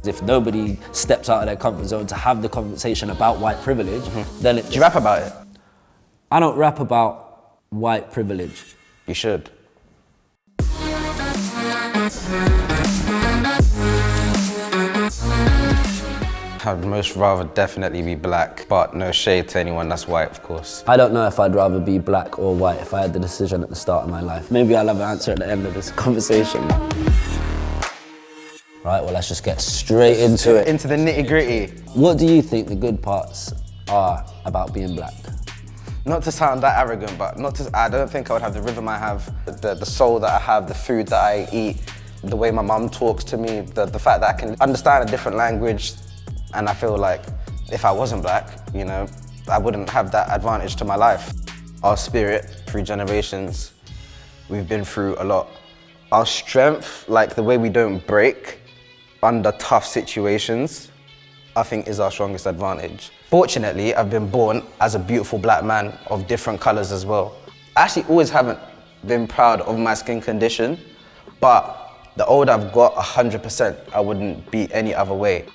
If nobody steps out of their comfort zone to have the conversation about white privilege, then it... Do you rap about it? I don't rap about white privilege. You should. I'd most rather definitely be black, but no shade to anyone that's white, of course. I don't know if I'd rather be black or white if I had the decision at the start of my life. Maybe I'll have an answer at the end of this conversation. Right, well, let's just get straight into it. Into the nitty-gritty. What do you think the good parts are about being black? Not to sound that arrogant, but I don't think I would have the rhythm I have, the soul that I have, the food that I eat, the way my mum talks to me, the fact that I can understand a different language. And I feel like if I wasn't black, you know, I wouldn't have that advantage to my life. Our spirit, through generations, we've been through a lot. Our strength, like the way we don't break under tough situations, I think is our strongest advantage. Fortunately, I've been born as a beautiful black man of different colors as well. I actually always haven't been proud of my skin condition, but the older I've got, 100%, I wouldn't be any other way.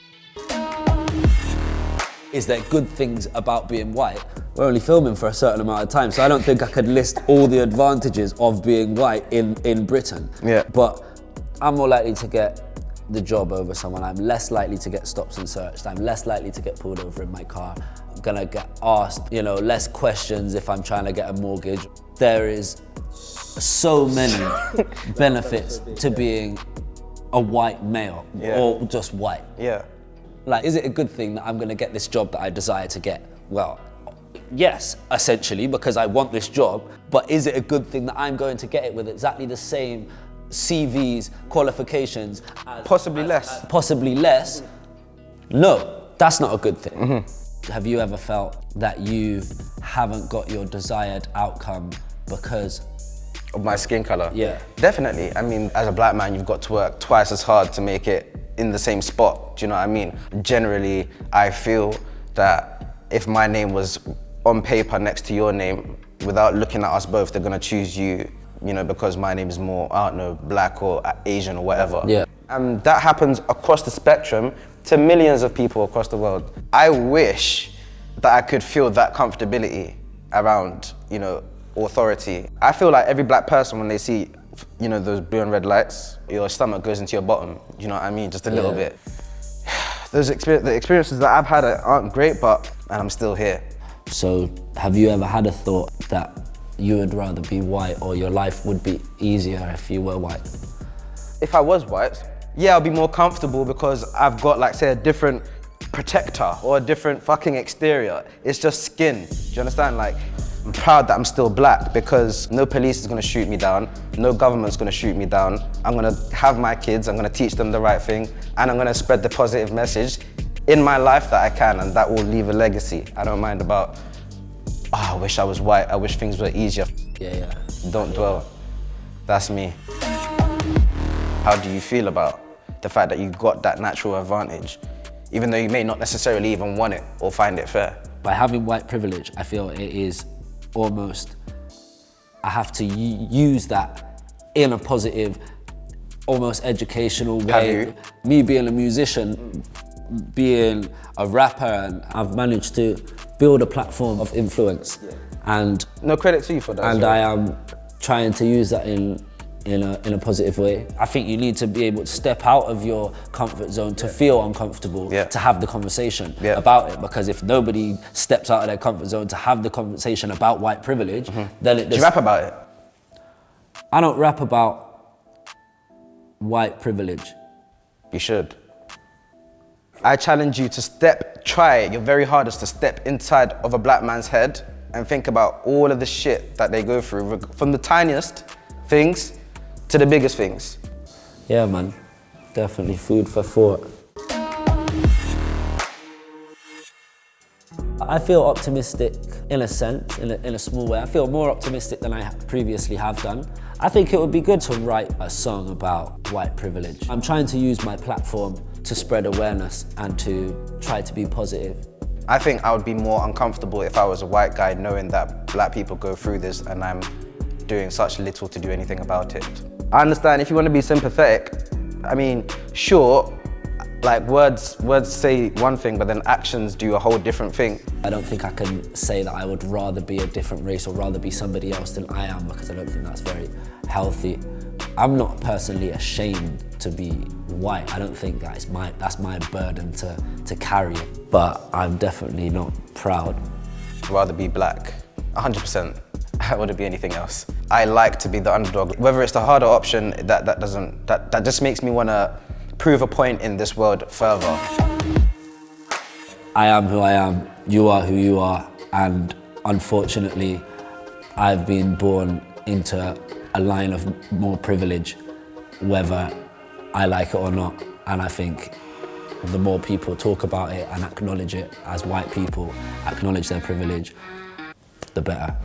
Is there good things about being white? We're only filming for a certain amount of time, so I don't think I could list all the advantages of being white in Britain. Yeah. But I'm more likely to get the job over someone. I'm less likely to get stopped and searched. I'm less likely to get pulled over in my car. I'm gonna get asked, you know, less questions if I'm trying to get a mortgage. There is so many benefits to being a white male, or just white. Yeah. Like, is it a good thing that I'm gonna get this job that I desire to get? Well, yes, essentially, because I want this job, but is it a good thing that I'm going to get it with exactly the same CVs, qualifications? Possibly less. Possibly less? No, that's not a good thing. Have you ever felt that you haven't got your desired outcome because of my skin color? Yeah. Definitely. I mean, as a black man, you've got to work twice as hard to make it in the same spot. Do you know what I mean? Generally, I feel that if my name was on paper next to your name, without looking at us both, they're gonna choose you, you know, because my name is more, I don't know, black or Asian or whatever. Yeah. And that happens across the spectrum to millions of people across the world. I wish that I could feel that comfortability around, you know, authority. I feel like every black person, when they see, you know, those blue and red lights, your stomach goes into your bottom, you know what I mean? Just a little bit. The experiences that I've had aren't great, and I'm still here. So, have you ever had a thought that you would rather be white or your life would be easier if you were white? If I was white, yeah, I'll be more comfortable because I've got, like, say, a different protector or a different fucking exterior. It's just skin, do you understand? Like, I'm proud that I'm still black because no police is gonna shoot me down, no government's gonna shoot me down. I'm gonna have my kids, I'm gonna teach them the right thing, and I'm gonna spread the positive message in my life that I can, and that will leave a legacy. I don't mind about, I wish I was white, I wish things were easier. Yeah. Don't dwell. That's me. How do you feel about the fact that you got that natural advantage, even though you may not necessarily even want it or find it fair? By having white privilege, I feel it is almost, I have to use that in a positive, almost educational way. Have you? Me being a musician, being a rapper, and I've managed to build a platform of influence. And no credit to you for that. And I am trying to use that in a positive way. I think you need to be able to step out of your comfort zone to feel uncomfortable, to have the conversation about it. Because if nobody steps out of their comfort zone to have the conversation about white privilege, then it just... Do you rap about it? I don't rap about white privilege. You should. I challenge you to try your very hardest to step inside of a black man's head and think about all of the shit that they go through, from the tiniest things to the biggest things. Yeah, man, definitely food for thought. I feel optimistic in a sense, in a small way. I feel more optimistic than I previously have done. I think it would be good to write a song about white privilege. I'm trying to use my platform to spread awareness and to try to be positive. I think I would be more uncomfortable if I was a white guy knowing that black people go through this and I'm doing such little to do anything about it. I understand if you want to be sympathetic, I mean, sure, Like words say one thing, but then actions do a whole different thing. I don't think I can say that I would rather be a different race or rather be somebody else than I am, because I don't think that's very healthy. I'm not personally ashamed to be white. I don't think that's my burden to carry, but I'm definitely not proud. I'd rather be black, 100%. I wouldn't be anything else. I like to be the underdog. Whether it's the harder option, that just makes me want to prove a point in this world further. I am who I am, you are who you are, and unfortunately, I've been born into a line of more privilege, whether I like it or not. And I think the more people talk about it and acknowledge it as white people, acknowledge their privilege, the better.